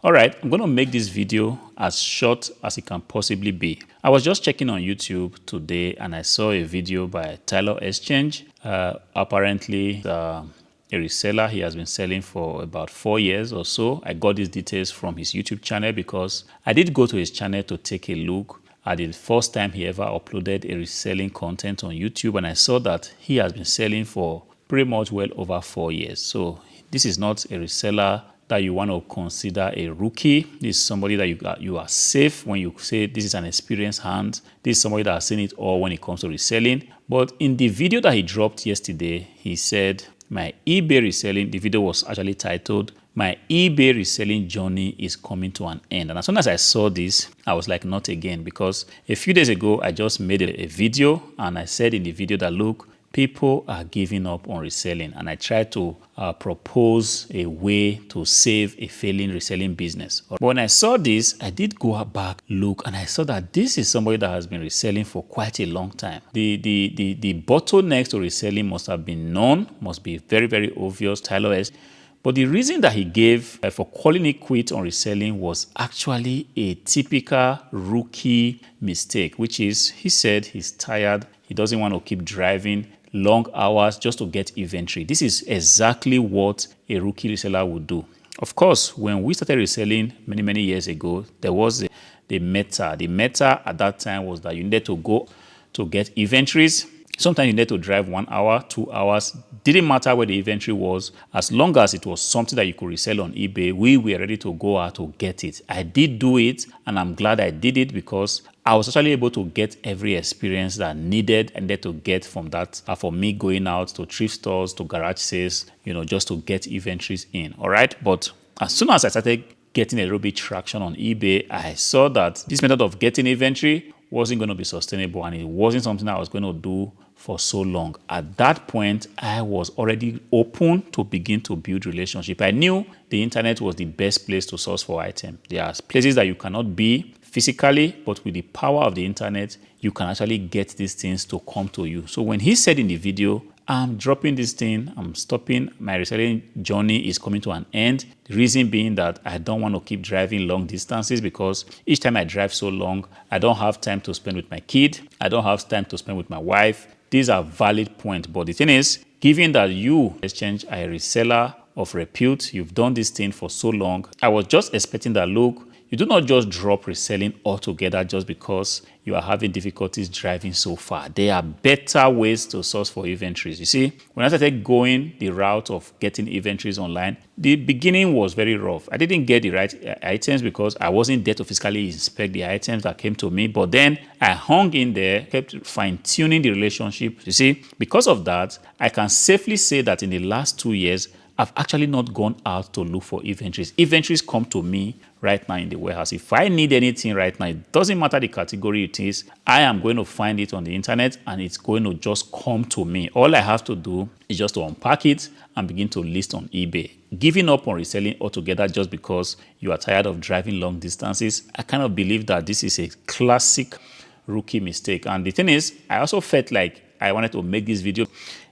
All right, I'm going to make this video as short as it can possibly be. I was just checking on YouTube today and I saw a video by Tyler Exchange. Apparently, a reseller. He has been selling for about 4 years or so. I got these details from his YouTube channel because I did go to his channel to take a look at the first time he ever uploaded a reselling content on YouTube, and I saw that he has been selling for pretty much well over 4 years. So this is not a reseller that you want to consider a rookie. This is somebody that you are safe when you say this is an experienced hand. This is somebody that has seen it all when it comes to reselling. But in the video that he dropped yesterday, he said, my eBay reselling, the video was actually titled, my eBay reselling journey is coming to an end. And as soon as I saw this, I was like, not again, because a few days ago, I just made a video and I said in the video that, look, people are giving up on reselling, and I tried to propose a way to save a failing reselling business. But when I saw this, I did go back, look, and I saw that this is somebody that has been reselling for quite a long time. The bottlenecks to reselling must have been known, must be very, very obvious. Tyler S. But the reason that he gave for calling it quit on reselling was actually a typical rookie mistake, which is he said he's tired. He doesn't want to keep driving long hours just to get inventory. This is exactly what a rookie reseller would do. Of course, when we started reselling many years ago, there was the meta. The meta at that time was that you needed to go to get inventories. Sometimes you need to drive 1 hour, 2 hours. Didn't matter where the inventory was. As long as it was something that you could resell on eBay, we were ready to go out to get it. I did do it, and I'm glad I did it because I was actually able to get every experience that I needed to get from that, for me going out to thrift stores, to garage sales, just to get inventories in. All right. But as soon as I started getting a little bit traction on eBay, I saw that this method of getting inventory wasn't going to be sustainable, and it wasn't something I was going to do for so long. At that point, I was already open to begin to build relationship. I knew the internet was the best place to source for items. There are places that you cannot be physically, but with the power of the internet, you can actually get these things to come to you. So when he said in the video, I'm dropping this thing, I'm stopping, my reselling journey is coming to an end. The reason being that I don't want to keep driving long distances, because each time I drive so long, I don't have time to spend with my kid. I don't have time to spend with my wife. These are valid points. But the thing is, given that you, Exchange, are a reseller of repute, you've done this thing for so long, I was just expecting that, look, you do not just drop reselling altogether just because you are having difficulties driving so far. There are better ways to source for inventories. You see, when I started going the route of getting inventories online, the beginning was very rough. I didn't get the right items because I wasn't there to physically inspect the items that came to me. But then I hung in there, kept fine-tuning the relationship. You see, because of that, I can safely say that in the last 2 years, I've actually not gone out to look for inventories. Inventories come to me right now in the warehouse. If I need anything right now, it doesn't matter the category it is, I am going to find it on the internet and it's going to just come to me. All I have to do is just to unpack it and begin to list on eBay. Giving up on reselling altogether just because you are tired of driving long distances, I kind of believe that this is a classic rookie mistake. And the thing is, I also felt like I wanted to make this video.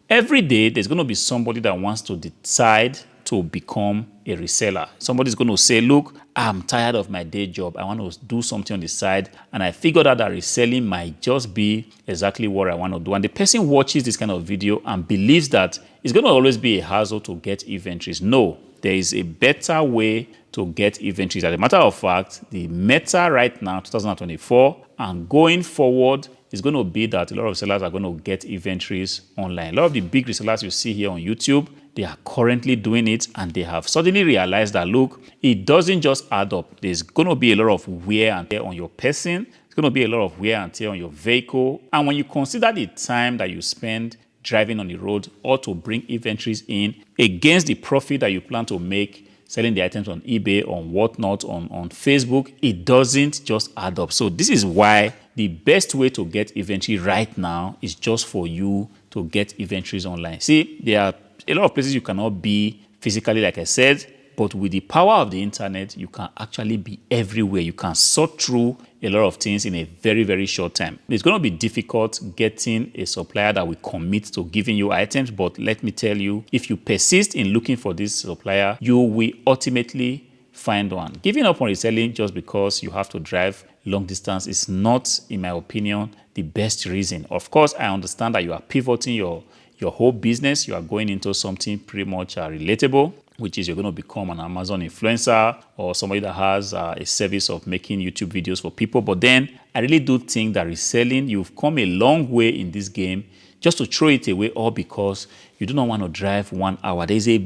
Every day, there's going to be somebody that wants to decide to become a reseller. Somebody's going to say, look, I'm tired of my day job. I want to do something on the side. And I figured out that reselling might just be exactly what I want to do. And the person watches this kind of video and believes that it's going to always be a hassle to get inventories. No, there is a better way to get inventories. As a matter of fact, the meta right now, 2024, and going forward, is going to be that a lot of sellers are going to get inventories online. A lot of the big resellers you see here on YouTube, they are currently doing it, and they have suddenly realized that, look, it doesn't just add up. There's going to be a lot of wear and tear on your person. It's going to be a lot of wear and tear on your vehicle. And when you consider the time that you spend driving on the road or to bring inventories in against the profit that you plan to make selling the items on eBay, on whatnot, on Facebook, it doesn't just add up. So this is why the best way to get inventory right now is just for you to get inventories online. See, there are a lot of places you cannot be physically, like I said, but with the power of the internet, you can actually be everywhere. You can sort through a lot of things in a very short time. It's going to be difficult getting a supplier that will commit to giving you items, but let me tell you, if you persist in looking for this supplier, you will ultimately find one. Giving up on reselling just because you have to drive long distance is not, in my opinion, the best reason. Of course, I understand that you are pivoting your whole business. You are going into something pretty much relatable, which is you're going to become an Amazon influencer or somebody that has a service of making YouTube videos for people. But then I really do think that reselling, you've come a long way in this game just to throw it away all because you do not want to drive 1 hour. There's a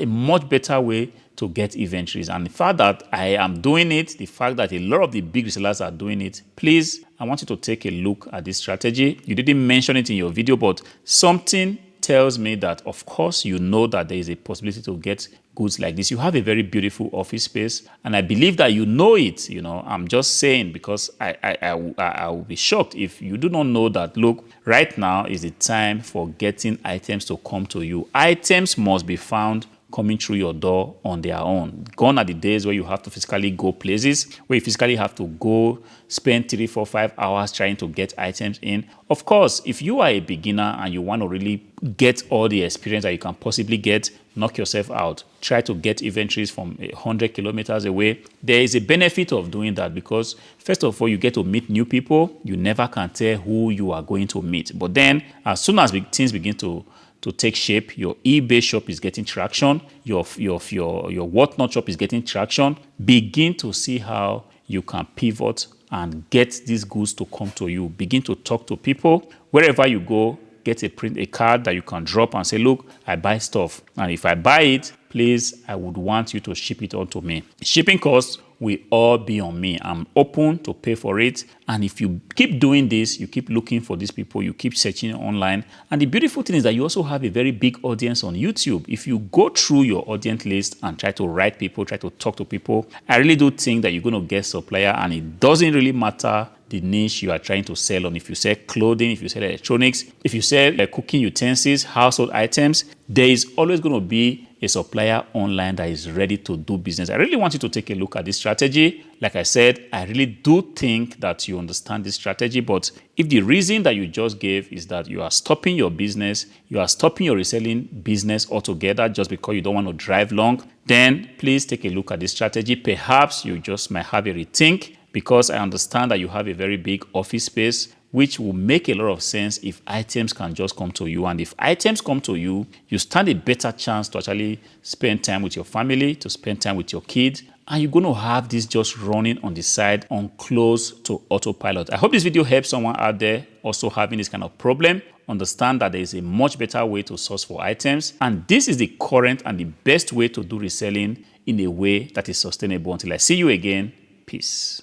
much better way to get inventories. And the fact that I am doing it, the fact that a lot of the big resellers are doing it, please, I want you to take a look at this strategy. You didn't mention it in your video, but something tells me that, of course, you know that there is a possibility to get goods like this. You have a very beautiful office space, and I believe that you know it. You know, I'm just saying because I will be shocked if you do not know that. Look, right now is the time for getting items to come to you. Items must be found coming through your door on their own. Gone are the days where you have to physically go places, where you physically have to go spend 3, 4, 5 hours trying to get items in. Of course, if you are a beginner and you want to really get all the experience that you can possibly get, knock yourself out. Try to get inventories from 100 kilometers away. There is a benefit of doing that because, first of all, you get to meet new people. You never can tell who you are going to meet. But then, as soon as things begin to take shape, your eBay shop is getting traction, your whatnot shop is getting traction, begin to see how you can pivot and get these goods to come to you. Begin to talk to people. Wherever you go, get a card that you can drop and say, look, I buy stuff. And if I buy it, please, I would want you to ship it on to me. Shipping costs will all be on me. I'm open to pay for it. And if you keep doing this, you keep looking for these people, you keep searching online. And the beautiful thing is that you also have a very big audience on YouTube. If you go through your audience list and try to write people, try to talk to people, I really do think that you're going to get supplier, and it doesn't really matter the niche you are trying to sell on. If you sell clothing, if you sell electronics, if you sell cooking utensils, household items, there is always going to be a supplier online that is ready to do business. I really want you to take a look at this strategy. Like I said, I really do think that you understand this strategy, but if the reason that you just gave is that you are stopping your business, you are stopping your reselling business altogether just because you don't want to drive long, then please take a look at this strategy. Perhaps you just might have a rethink, because I understand that you have a very big office space, which will make a lot of sense if items can just come to you. And if items come to you, you stand a better chance to actually spend time with your family, to spend time with your kids, and you're going to have this just running on the side on close to autopilot. I hope this video helps someone out there also having this kind of problem. Understand that there is a much better way to source for items, and this is the current and the best way to do reselling in a way that is sustainable. Until I see you again, peace.